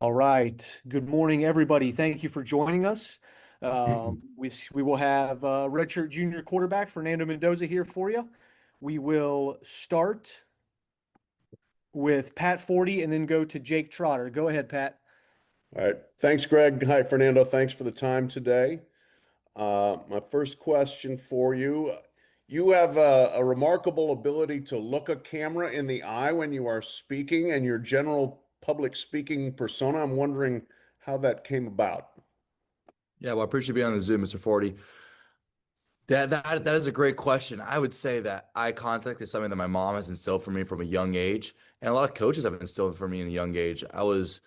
All right. Good morning, everybody. Thank you for joining us. We will have redshirt junior quarterback Fernando Mendoza here for you. We will start with Pat Forty and then go to Jake Trotter. Go ahead, Pat. All right. Thanks, Greg. Hi, Fernando. Thanks for the time today. My first question for you. You have a remarkable ability to look a camera in the eye when you are speaking and your general public speaking persona. I'm wondering how that came about. Yeah, well, I appreciate being on the Zoom, Mr. Forty. That is a great question. I would say that eye contact is something that my mom has instilled for me from a young age, and a lot of coaches have instilled for me in a young age. I was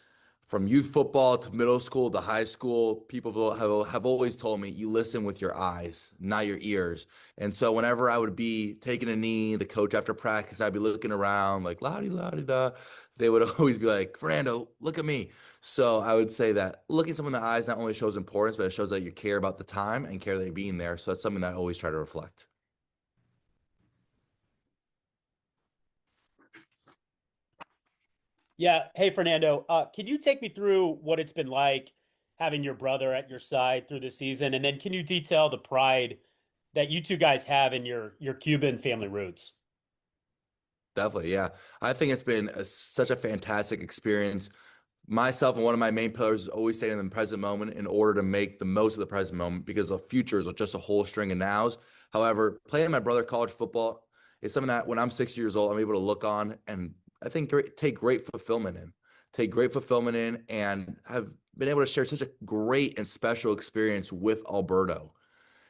from youth football to middle school to high school. People have always told me you listen with your eyes, not your ears. And so whenever I would be taking a knee, the coach after practice, I'd be looking around like la di la di da. They would always be like, Fernando, look at me. So I would say that looking someone in the eyes not only shows importance, but it shows that you care about the time and care that you're being there. So that's something that I always try to reflect. Yeah. Hey, Fernando, can you take me through what it's been like having your brother at your side through the season? And then can you detail the pride that you two guys have in your Cuban family roots? Definitely, yeah. I think it's been such a fantastic experience. Myself and one of my main pillars is always staying in the present moment in order to make the most of the present moment because the future is just a whole string of nows. However, playing my brother college football is something that when I'm 6 years old, I'm able to look on and I think take great fulfillment in. Take great fulfillment in and have been able to share such a great and special experience with Alberto.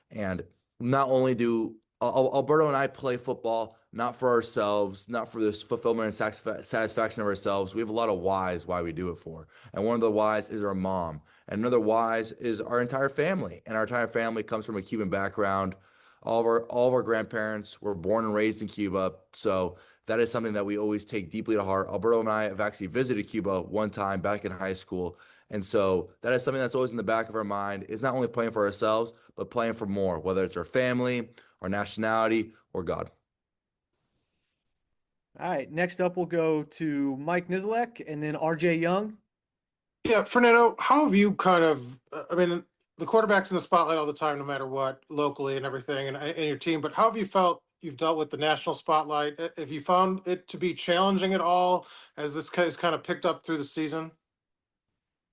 And not only do Alberto and I play football not for ourselves, not for this fulfillment and satisfaction of ourselves. We have a lot of whys why we do it for. And one of the whys is our mom. And another whys is our entire family. And our entire family comes from a Cuban background. All of our grandparents were born and raised in Cuba. So that is something that we always take deeply to heart. Alberto and I have actually visited Cuba one time back in high school. And so that is something that's always in the back of our mind is not only playing for ourselves, but playing for more, whether it's our family, our nationality, or God. All right. Next up, we'll go to Mike Nislek and then RJ Young. Yeah, Fernando, how have you I mean, the quarterback's in the spotlight all the time, no matter what, locally and everything, and your team, but how have you felt you've dealt with the national spotlight? Have you found it to be challenging at all as this has kind of picked up through the season?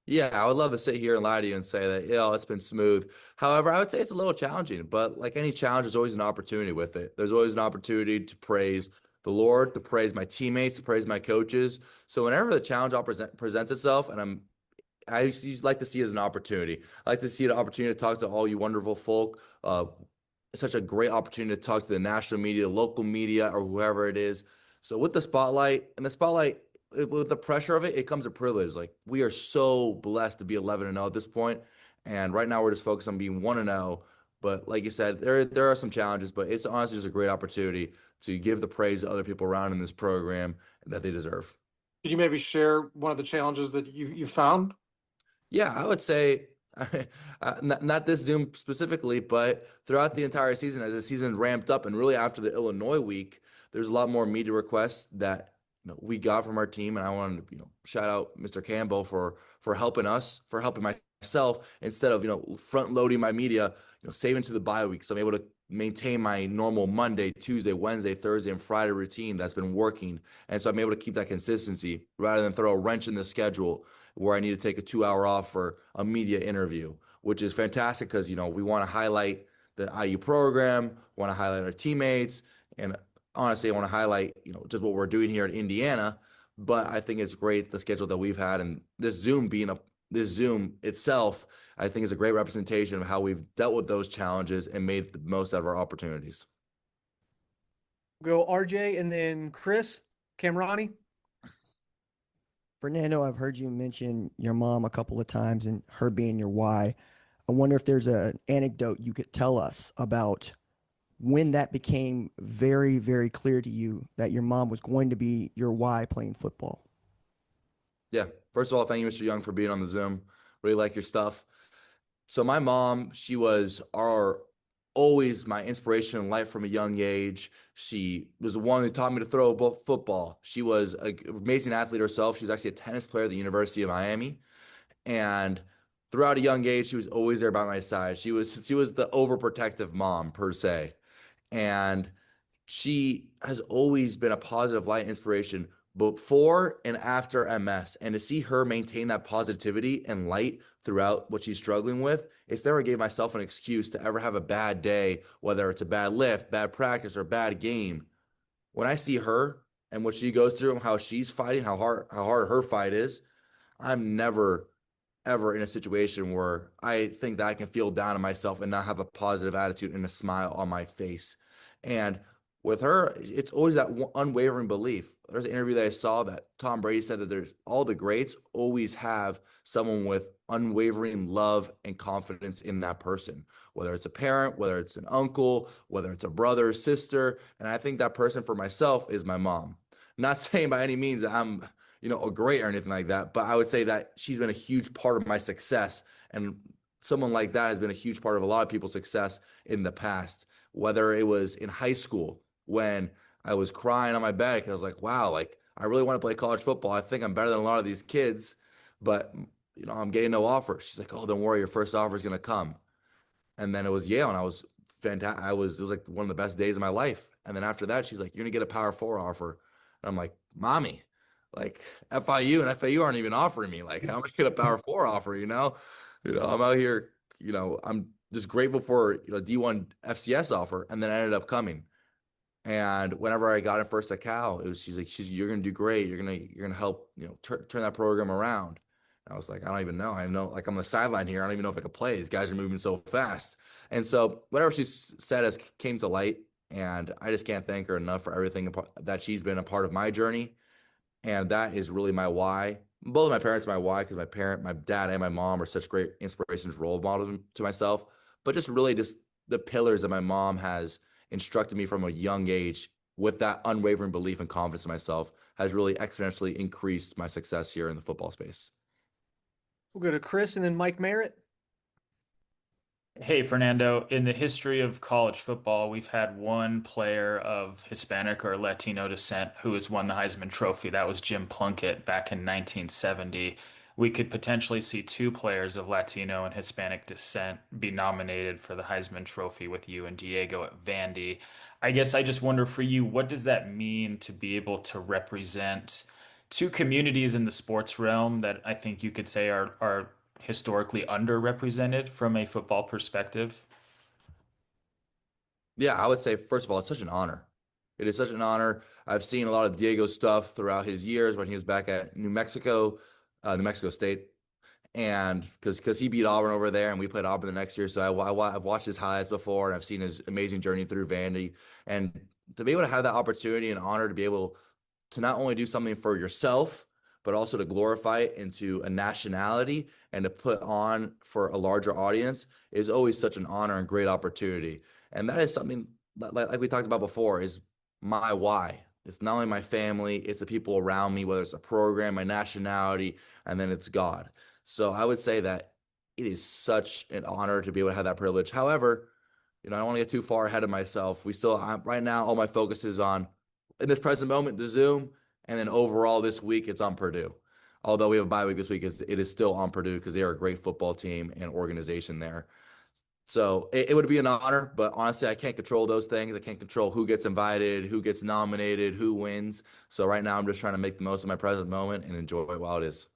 Yeah, I would love to sit here and lie to you and say that, it's been smooth. However, I would say it's a little challenging, but like any challenge, there's always an opportunity with it. There's always an opportunity to praise the Lord, to praise my teammates, to praise my coaches. So whenever the challenge presents itself, and I used like to see it as an opportunity. I like to see an opportunity to talk to all you wonderful folk. It's such a great opportunity to talk to the national media, local media, or whoever it is. So with the spotlight, and the spotlight, with the pressure of it, it comes a privilege. Like we are so blessed to be 11-0 at this point, and right now we're just focused on being 1-0. But like you said, there are some challenges, but it's honestly just a great opportunity to give the praise to other people around in this program that they deserve. Could you maybe share one of the challenges that you found? Yeah, I would say not this Zoom specifically, but throughout the entire season, as the season ramped up, and really after the Illinois week, there's a lot more media requests that we got from our team, and I wanted to shout out Mr. Campbell for helping us, for helping myself instead of front loading my media, saving to the bye week, so I'm able to maintain my normal Monday, Tuesday, Wednesday, Thursday, and Friday routine that's been working, and so I'm able to keep that consistency rather than throw a wrench in the schedule where I need to take a 2 hour off for a media interview, which is fantastic because, we want to highlight the IU program, want to highlight our teammates, and honestly, I want to highlight, just what we're doing here in Indiana. But I think it's great the schedule that we've had, and this Zoom itself, I think is a great representation of how we've dealt with those challenges and made the most out of our opportunities. Go RJ and then Chris Camrani. Fernando, I've heard you mention your mom a couple of times and her being your why. I wonder if there's an anecdote you could tell us about when that became very, very clear to you that your mom was going to be your why playing football. Yeah. First of all, thank you, Mr. Young, for being on the Zoom. Really like your stuff. So my mom, she was our always my inspiration in life from a young age. She was the one who taught me to throw a football. She was an amazing athlete herself. She was actually a tennis player at the University of Miami. And throughout a young age, she was always there by my side. She was the overprotective mom per se. And she has always been a positive light inspiration before and after MS. And to see her maintain that positivity and light throughout what she's struggling with, it's never gave myself an excuse to ever have a bad day, whether it's a bad lift, bad practice, or bad game. When I see her and what she goes through and how she's fighting, how hard her fight is, I'm never ever in a situation where I think that I can feel down on myself and not have a positive attitude and a smile on my face. And with her, it's always that unwavering belief. There's an interview that I saw that Tom Brady said that there's all the greats always have someone with unwavering love and confidence in that person, whether it's a parent, whether it's an uncle, whether it's a brother or sister. And I think that person for myself is my mom. Not saying by any means that I'm a great or anything like that. But I would say that she's been a huge part of my success. And someone like that has been a huge part of a lot of people's success in the past, whether it was in high school when I was crying on my bed because I was like, wow, like I really want to play college football. I think I'm better than a lot of these kids, but I'm getting no offer. She's like, oh, don't worry, your first offer is going to come. And then it was Yale, and I was fantastic. It was like one of the best days of my life. And then after that, she's like, you're gonna get a Power Four offer. And I'm like, mommy, like FIU and FAU aren't even offering me. Like, how am I get a Power Four offer? I'm out here. I'm just grateful for D1 FCS offer, and then I ended up coming. And whenever I got in first at Cal, she's like, you're gonna do great. You're gonna help turn that program around. And I was like, I don't even know. I know, like, I'm on the sideline here. I don't even know if I could play. These guys are moving so fast. And so whatever she said has came to light, and I just can't thank her enough for everything that she's been a part of my journey. And that is really my why. Both of my parents are my why, because my dad and my mom are such great inspirations, role models to myself. But just really just the pillars that my mom has instructed me from a young age with that unwavering belief and confidence in myself has really exponentially increased my success here in the football space. We'll go to Chris and then Mike Merritt. Hey, Fernando, in the history of college football, we've had one player of Hispanic or Latino descent who has won the Heisman Trophy. That was Jim Plunkett back in 1970. We could potentially see two players of Latino and Hispanic descent be nominated for the Heisman Trophy with you and Diego at Vandy. I guess I just wonder for you, what does that mean to be able to represent two communities in the sports realm that I think you could say are historically underrepresented from a football perspective? Yeah, I would say, first of all, it's such an honor. It is such an honor. I've seen a lot of Diego's stuff throughout his years when he was back at New Mexico State, and because he beat Auburn over there, and we played Auburn the next year. So I've watched his highlights before, and I've seen his amazing journey through Vandy, and to be able to have that opportunity and honor to be able to not only do something for yourself, but also to glorify it into a nationality and to put on for a larger audience is always such an honor and great opportunity. And that is something like we talked about before is my why. It's not only my family, it's the people around me, whether it's a program, my nationality, and then it's God. So I would say that it is such an honor to be able to have that privilege. However, I don't want to get too far ahead of myself. Right now, all my focus is on, in this present moment, the Zoom, and then overall this week, it's on Purdue. Although we have a bye week this week, it is still on Purdue because they are a great football team and organization there. So it would be an honor, but honestly, I can't control those things. I can't control who gets invited, who gets nominated, who wins. So right now, I'm just trying to make the most of my present moment and enjoy it while it is.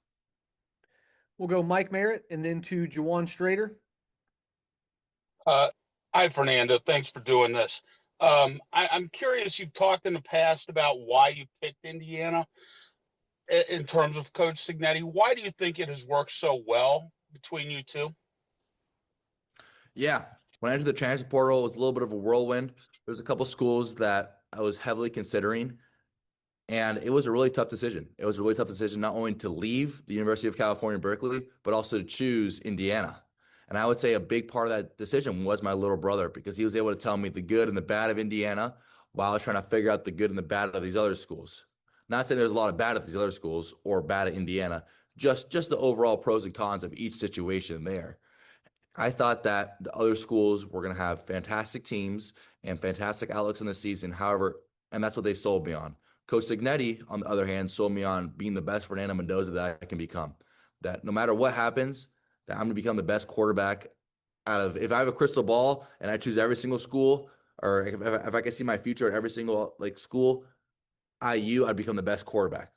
We'll go Mike Merritt and then to Jawan Strader. Hi, Fernando. Thanks for doing this. I'm curious, you've talked in the past about why you picked Indiana in terms of Coach Cignetti. Why do you think it has worked so well between you two? Yeah. When I entered the transfer portal, it was a little bit of a whirlwind. There's a couple schools that I was heavily considering, and it was a really tough decision. It was a really tough decision not only to leave the University of California, Berkeley, but also to choose Indiana. And I would say a big part of that decision was my little brother, because he was able to tell me the good and the bad of Indiana while I was trying to figure out the good and the bad of these other schools. Not saying there's a lot of bad at these other schools or bad at Indiana, just the overall pros and cons of each situation there. I thought that the other schools were going to have fantastic teams and fantastic outlooks in the season. However, and that's what they sold me on. Coach Signetti, on the other hand, sold me on being the best Fernando Mendoza that I can become. That no matter what happens, that I'm going to become the best quarterback out of. If I have a crystal ball and I choose every single school, or if I can see my future at every single like school, I'd become the best quarterback.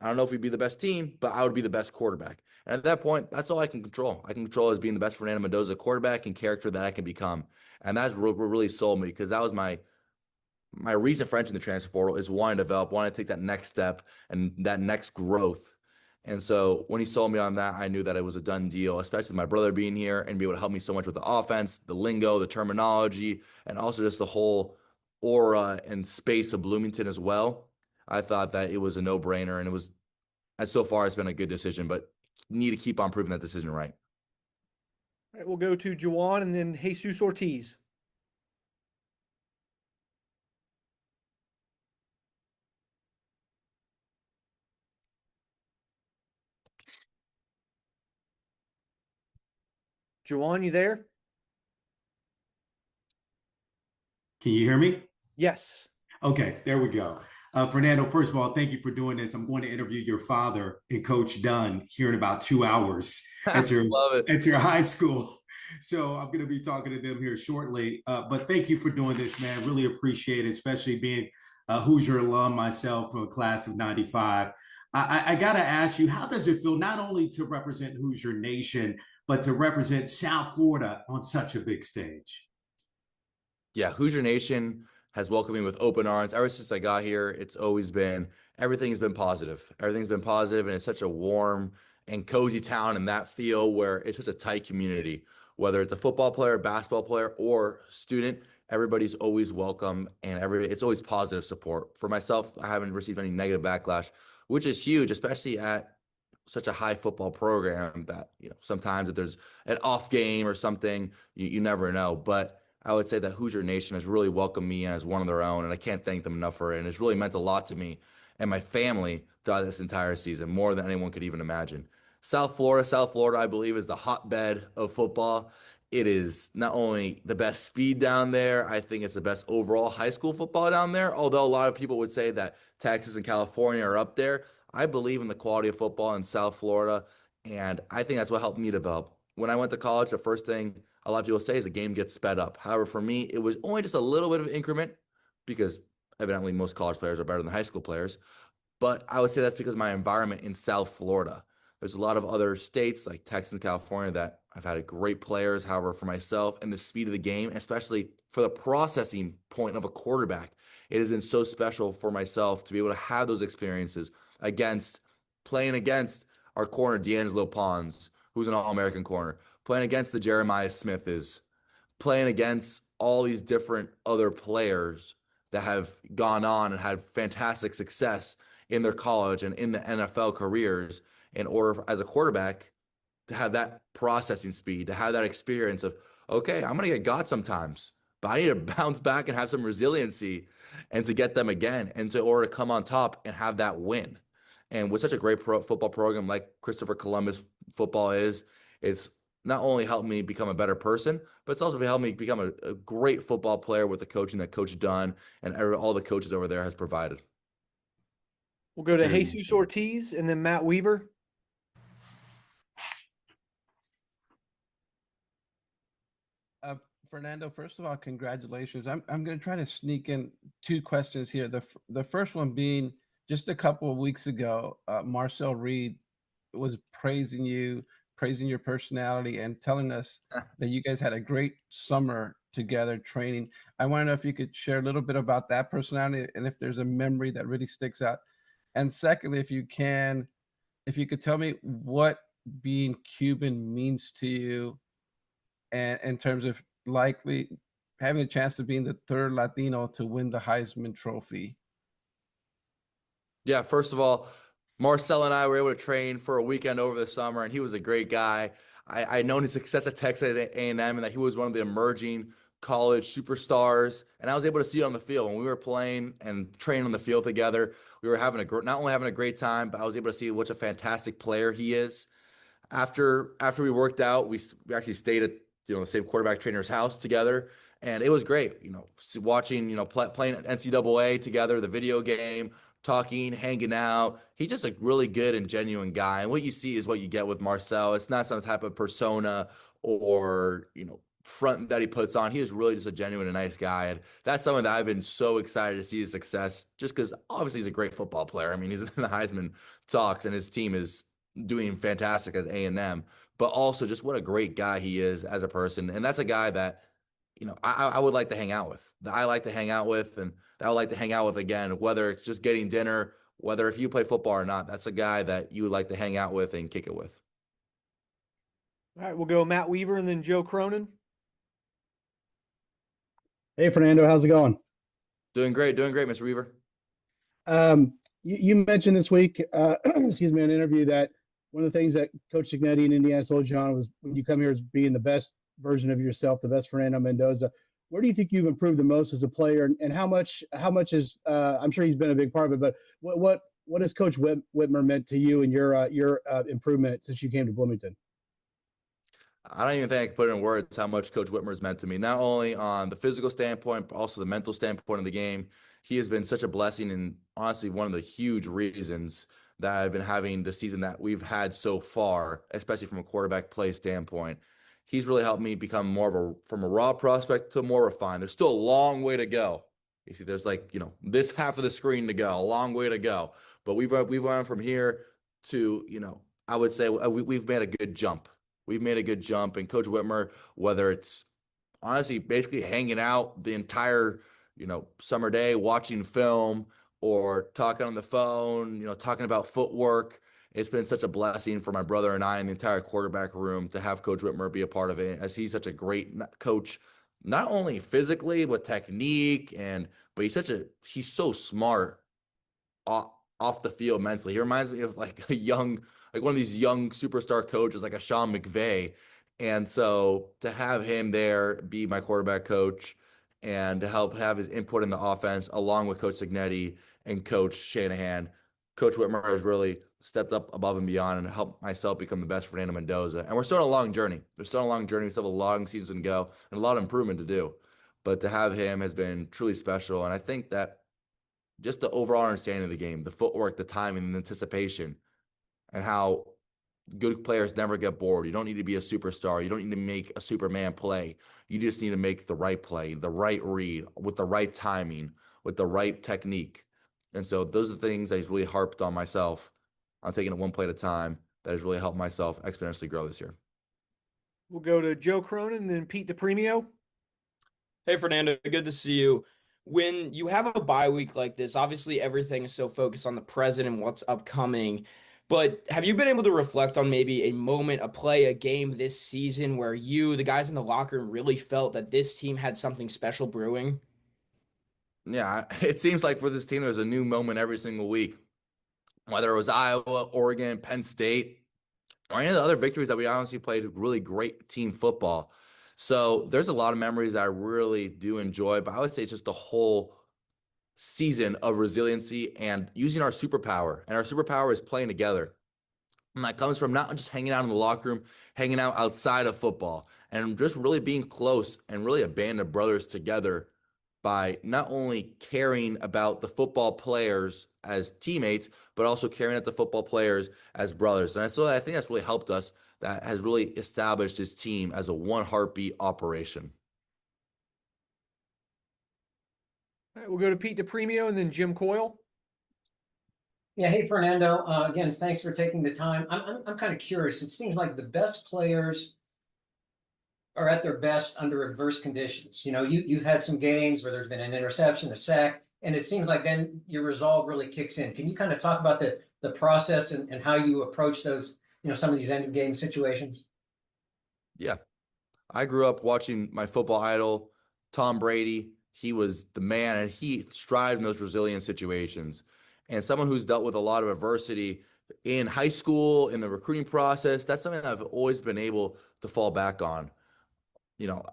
I don't know if we'd be the best team, but I would be the best quarterback. And at that point, that's all I can control. I can control as being the best Fernando Mendoza quarterback and character that I can become. And that's what really sold me because that was my reason for entering the transfer portal is wanting to develop, wanting to take that next step and that next growth. And so when he sold me on that, I knew that it was a done deal, especially with my brother being here and be able to help me so much with the offense, the lingo, the terminology, and also just the whole aura and space of Bloomington as well. I thought that it was a no-brainer, and it was, and so far it's been a good decision, but need to keep on proving that decision right. All right, we'll go to Juwan and then Jesus Ortiz. Juwan, you there? Can you hear me? Yes. Okay, there we go. Fernando, first of all, thank you for doing this. I'm going to interview your father and Coach Dunn here in about 2 hours at your Love it. at your high school. So I'm going to be talking to them here shortly. But thank you for doing this, man. Really appreciate it, especially being a Hoosier alum myself from a class of '95. I got to ask you, how does it feel not only to represent Hoosier Nation, but to represent South Florida on such a big stage? Yeah, Hoosier Nation has welcomed me with open arms. Ever since I got here, it's always been, everything's been positive. Everything's been positive, and it's such a warm and cozy town in that feel where it's such a tight community. Whether it's a football player, basketball player, or student, everybody's always welcome, and it's always positive support. For myself, I haven't received any negative backlash, which is huge, especially at such a high football program that, sometimes if there's an off game or something, you never know. But I would say that Hoosier Nation has really welcomed me in as one of their own, and I can't thank them enough for it. And it's really meant a lot to me and my family throughout this entire season, more than anyone could even imagine. South Florida, I believe, is the hotbed of football. It is not only the best speed down there, I think it's the best overall high school football down there. Although a lot of people would say that Texas and California are up there, I believe in the quality of football in South Florida, and I think that's what helped me develop. When I went to college, the first thing a lot of people say is the game gets sped up. However, for me, it was only just a little bit of an increment because evidently most college players are better than high school players. But I would say that's because of my environment in South Florida. There's a lot of other states like Texas and California that I've had great players. However, for myself and the speed of the game, especially for the processing point of a quarterback, it has been so special for myself to be able to have those experiences against playing against our corner, D'Angelo Pons, who's an All-American corner, playing against the Jeremiah Smith is, playing against all these different other players that have gone on and had fantastic success in their college and in the NFL careers in order as a quarterback to have that processing speed, to have that experience of, okay, I'm going to get got sometimes, but I need to bounce back and have some resiliency and to get them again and to order to come on top and have that win. And with such a great football program like Christopher Columbus football is, it's not only helped me become a better person, but it's also helped me become a great football player with the coaching that Coach Dunn and all the coaches over there has provided. We'll go to Very much Jesus so. Ortiz and then Matt Weaver. Fernando, first of all, congratulations. I'm going to try to sneak in two questions here. The first one being just a couple of weeks ago, Marcel Reed was praising you, praising your personality, and telling us that you guys had a great summer together training. I want to know if you could share a little bit about that personality and if there's a memory that really sticks out. And secondly, if you could tell me what being Cuban means to you and in terms of likely having a chance of being the third Latino to win the Heisman Trophy. Yeah, first of all, Marcel and I were able to train for a weekend over the summer, and he was a great guy. I known his success at Texas A&M and that he was one of the emerging college superstars, and I was able to see it on the field when we were playing and training on the field together. We were not only having a great time, but I was able to see what a fantastic player he is. After we worked out, we actually stayed the same quarterback trainer's house together. And it was great, watching, playing NCAA together, the video game, talking, hanging out. He's just a really good and genuine guy. And what you see is what you get with Marcel. It's not some type of persona or, front that he puts on. He is really just a genuine and nice guy. And that's something that I've been so excited to see his success, just because obviously he's a great football player. I mean, he's in the Heisman talks and his team is doing fantastic at A&M, but also just what a great guy he is as a person. And that's a guy that, I would like to hang out with, that I like to hang out with, and that I would like to hang out with again, whether it's just getting dinner, whether if you play football or not, that's a guy that you would like to hang out with and kick it with. All right, we'll go Matt Weaver and then Joe Cronin. Hey, Fernando, how's it going? Doing great, Mr. Weaver. You mentioned this week, excuse me, in an interview that one of the things that Coach Signetti in Indiana told you on was when you come here is being the best version of yourself, the best Fernando Mendoza. Where do you think you've improved the most as a player, and how much is I'm sure he's been a big part of it, but what has Coach Whitmer meant to you and your improvement since you came to Bloomington? I don't even think I can put it in words how much Coach Whitmer has meant to me, not only on the physical standpoint, but also the mental standpoint of the game. He has been such a blessing and honestly one of the huge reasons that I've been having the season that we've had so far, especially from a quarterback play standpoint. He's really helped me become from a raw prospect to more refined. There's still a long way to go. You see, there's this half of the screen to go, a long way to go. But we've went from here to, I would say we've made a good jump. We've made a good jump. And Coach Whitmer, whether it's honestly basically hanging out the entire, summer day, watching film or talking on the phone, talking about footwork, it's been such a blessing for my brother and I and the entire quarterback room to have Coach Whitmer be a part of it, as he's such a great coach, not only physically with technique but he's so smart off the field mentally. He reminds me of like one of these young superstar coaches, like a Sean McVay. And so to have him there be my quarterback coach and to help have his input in the offense, along with Coach Signetti and Coach Shanahan, Coach Whitmer has really stepped up above and beyond and helped myself become the best Fernando Mendoza. And we're still on a long journey. We still have a long season to go and a lot of improvement to do. But to have him has been truly special. And I think that just the overall understanding of the game, the footwork, the timing, the anticipation, and how good players never get bored. You don't need to be a superstar. You don't need to make a Superman play. You just need to make the right play, the right read, with the right timing, with the right technique. And so those are the things that he's really harped on myself. I'm taking it one play at a time. That has really helped myself exponentially grow this year. We'll go to Joe Cronin and then Pete DePremio. Hey, Fernando, good to see you. When you have a bye week like this, obviously everything is so focused on the present and what's upcoming. But have you been able to reflect on maybe a moment, a play, a game this season where the guys in the locker room, really felt that this team had something special brewing? Yeah, it seems like for this team, there's a new moment every single week. Whether it was Iowa, Oregon, Penn State, or any of the other victories that we honestly played really great team football. So there's a lot of memories that I really do enjoy, but I would say it's just the whole season of resiliency and using our superpower. And our superpower is playing together. And that comes from not just hanging out in the locker room, hanging out outside of football, and just really being close and really a band of brothers together by not only caring about the football players as teammates, but also caring about the football players as brothers. And so I think that's really helped us. That has really established his team as a one heartbeat operation. All right, we'll go to Pete DePremio and then Jim Coyle. Yeah, hey Fernando. Again, thanks for taking the time. I'm kind of curious. It seems like the best players are at their best under adverse conditions. You've had some games where there's been an interception, a sack, and it seems like then your resolve really kicks in. Can you kind of talk about the process and how you approach those, some of these end of game situations? Yeah, I grew up watching my football idol, Tom Brady. He was the man, and he thrived in those resilient situations. And someone who's dealt with a lot of adversity in high school, in the recruiting process, that's something I've always been able to fall back on.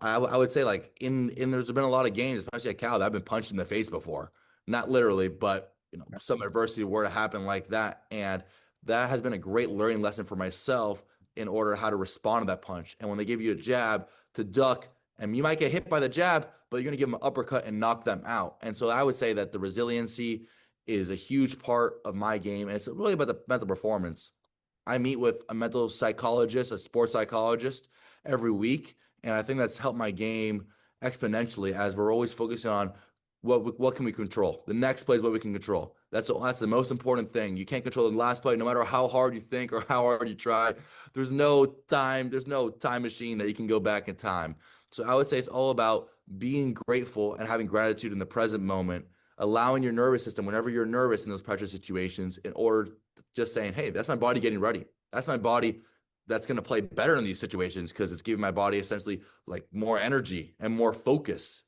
I would say like there's been a lot of games, especially at Cal, that I've been punched in the face before. Not literally, but some adversity were to happen like that. And that has been a great learning lesson for myself in order how to respond to that punch. And when they give you a jab, to duck, and you might get hit by the jab, but you're going to give them an uppercut and knock them out. And so I would say that the resiliency is a huge part of my game, and it's really about the mental performance. I meet with a mental psychologist, a sports psychologist every week, and I think that's helped my game exponentially as we're always focusing on what can we control. The next play is what we can control. That's the most important thing. You can't control the last play, no matter how hard you think or how hard you try. There's no time machine that you can go back in time. So I would say it's all about being grateful and having gratitude in the present moment, allowing your nervous system, whenever you're nervous in those pressure situations, in order just saying, hey, that's my body getting ready. That's my body that's going to play better in these situations because it's giving my body essentially like more energy and more focus.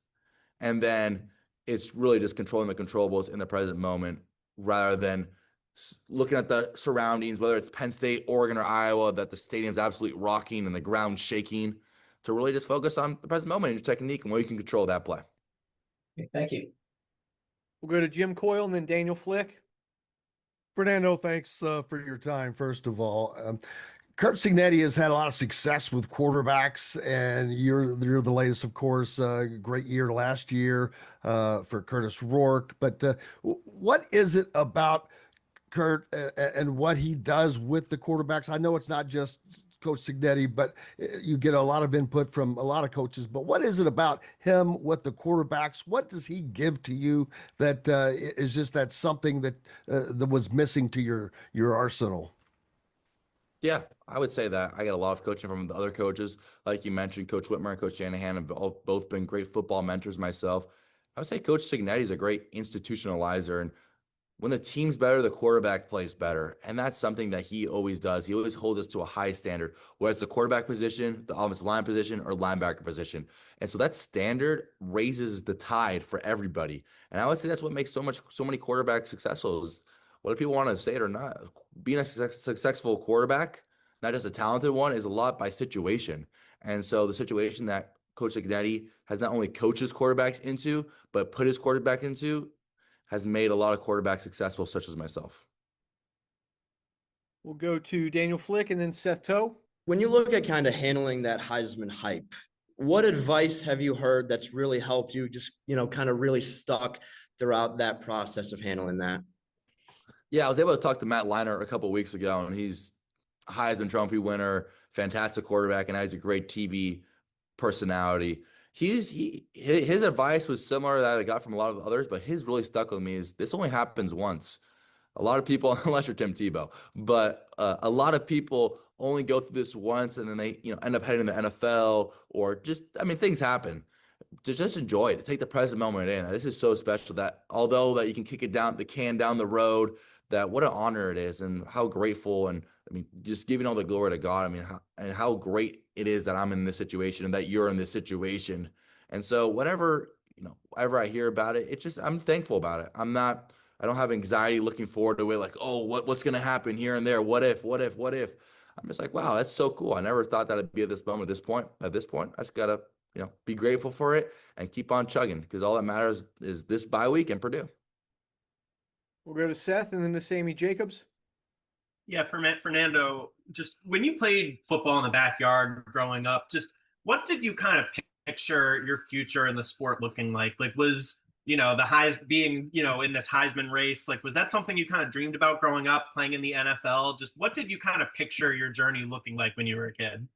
And then it's really just controlling the controllables in the present moment rather than looking at the surroundings, whether it's Penn State, Oregon, or Iowa, that the stadium's absolutely rocking and the ground shaking, to really just focus on the present moment and your technique and what you can control that play. Okay, thank you. We'll go to Jim Coyle and then Daniel Flick. Fernando, thanks for your time, first of all. Kurt Cignetti has had a lot of success with quarterbacks, and you're the latest, of course. Great year last year for Curtis Rourke. But what is it about Kurt and what he does with the quarterbacks? I know it's not just Coach Cignetti, but you get a lot of input from a lot of coaches. But what is it about him with the quarterbacks? What does he give to you that is just that something that was missing to your arsenal? Yeah, I would say that I get a lot of coaching from the other coaches. Like you mentioned, Coach Whitmer and Coach Shanahan have both been great football mentors myself. I would say Coach Cignetti is a great institutionalizer. And when the team's better, the quarterback plays better. And that's something that he always does. He always holds us to a high standard, whether it's the quarterback position, the offensive line position, or linebacker position. And so that standard raises the tide for everybody. And I would say that's what makes so many quarterbacks successful is whether people want to say it or not. Being a successful quarterback, not just a talented one, is a lot by situation. And so the situation that Coach Cignetti has not only coached his quarterbacks into, but put his quarterback into, has made a lot of quarterbacks successful, such as myself. We'll go to Daniel Flick and then Seth Toe. When you look at kind of handling that Heisman hype, what advice have you heard that's really helped you just, kind of really stuck throughout that process of handling that? Yeah, I was able to talk to Matt Leinart a couple of weeks ago, and he's a Heisman Trophy winner, fantastic quarterback, and has a great TV personality. His advice was similar that I got from a lot of others, but his really stuck with me is this only happens once. A lot of people, unless you're Tim Tebow, but a lot of people only go through this once and then they end up heading to the NFL or things happen. To just enjoy it, to take the present moment in. This is so special that although that you can kick it down the can down the road, that what an honor it is and how grateful and just giving all the glory to God. How great it is that I'm in this situation and that you're in this situation. And so whenever I hear about it, I'm thankful about it. I don't have anxiety looking forward to it like, oh, what's going to happen here and there? What if? I'm just like, wow, that's so cool. I never thought that I'd be at this moment, at this point. I just got to be grateful for it and keep on chugging because all that matters is this bye week and Purdue. We'll go to Seth and then to Sammy Jacobs. Yeah, Fernando, just when you played football in the backyard growing up, just what did you kind of picture your future in the sport looking like? Like, was, the being, in this Heisman race, like, was that something you kind of dreamed about growing up, playing in the NFL? Just what did you kind of picture your journey looking like when you were a kid?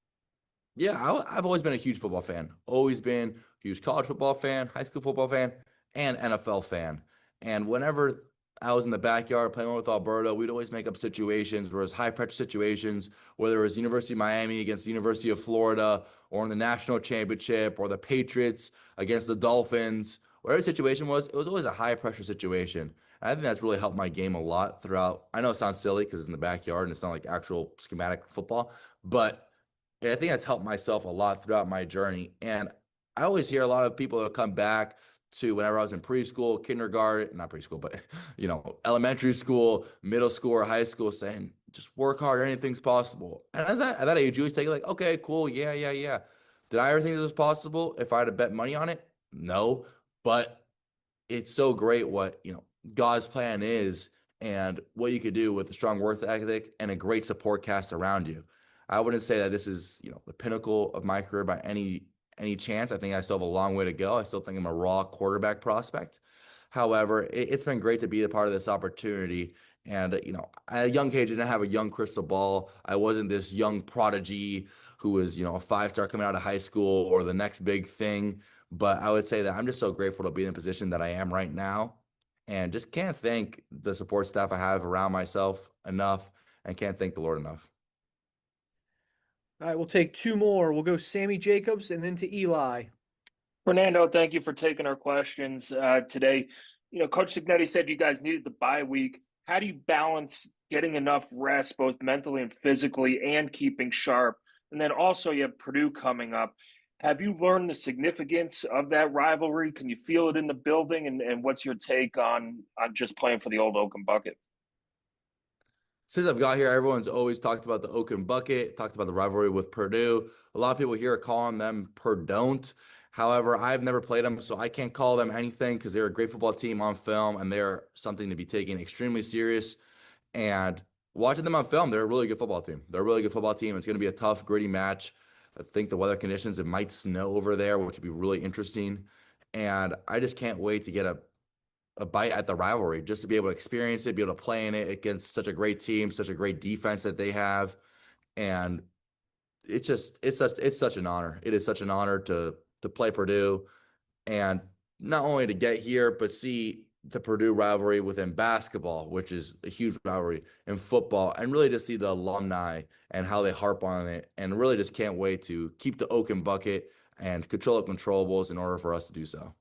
Yeah, I've always been a huge football fan. Always been a huge college football fan, high school football fan, and NFL fan. And whenever I was in the backyard playing with Alberta, we'd always make up situations where it was high pressure situations, whether it was University of Miami against the University of Florida or in the national championship or the Patriots against the Dolphins. Whatever the situation was, it was always a high pressure situation. And I think that's really helped my game a lot throughout. I know it sounds silly because it's in the backyard and it's not like actual schematic football, but I think that's helped myself a lot throughout my journey. And I always hear a lot of people that come back to whenever I was in preschool, kindergarten, not preschool, but elementary school, middle school, or high school, saying just work hard, anything's possible. And at that age, you always take it like, okay, cool, yeah. Did I ever think this was possible if I had to bet money on it? No, but it's so great what God's plan is and what you could do with a strong work ethic and a great support cast around you. I wouldn't say that this is, the pinnacle of my career by any chance. I think I still have a long way to go. I still think I'm a raw quarterback prospect. However, it's been great to be a part of this opportunity. And, at a young age, I didn't have a young crystal ball. I wasn't this young prodigy who was, a 5-star coming out of high school or the next big thing. But I would say that I'm just so grateful to be in the position that I am right now. And just can't thank the support staff I have around myself enough, and can't thank the Lord enough. All right, we'll take two more. We'll go Sammy Jacobs and then to Eli. Fernando, thank you for taking our questions today. Coach Signetti said you guys needed the bye week. How do you balance getting enough rest, both mentally and physically, and keeping sharp? And then also you have Purdue coming up. Have you learned the significance of that rivalry? Can you feel it in the building? And what's your take on just playing for the old Oaken Bucket? Since I've got here, everyone's always talked about the Oaken Bucket, talked about the rivalry with Purdue. A lot of people here are calling them Purdon't. However, I've never played them, so I can't call them anything because they're a great football team on film, and they're something to be taken extremely serious. And watching them on film, they're a really good football team. They're a really good football team. It's going to be a tough, gritty match. I think the weather conditions, it might snow over there, which would be really interesting. And I just can't wait to get a bite at the rivalry, just to be able to experience it, be able to play in it against such a great team, such a great defense that they have. And it's such an honor. It is such an honor to play Purdue, and not only to get here, but see the Purdue rivalry within basketball, which is a huge rivalry, in football, and really just see the alumni and how they harp on it, and really just can't wait to keep the Oaken Bucket and control the controllables in order for us to do so.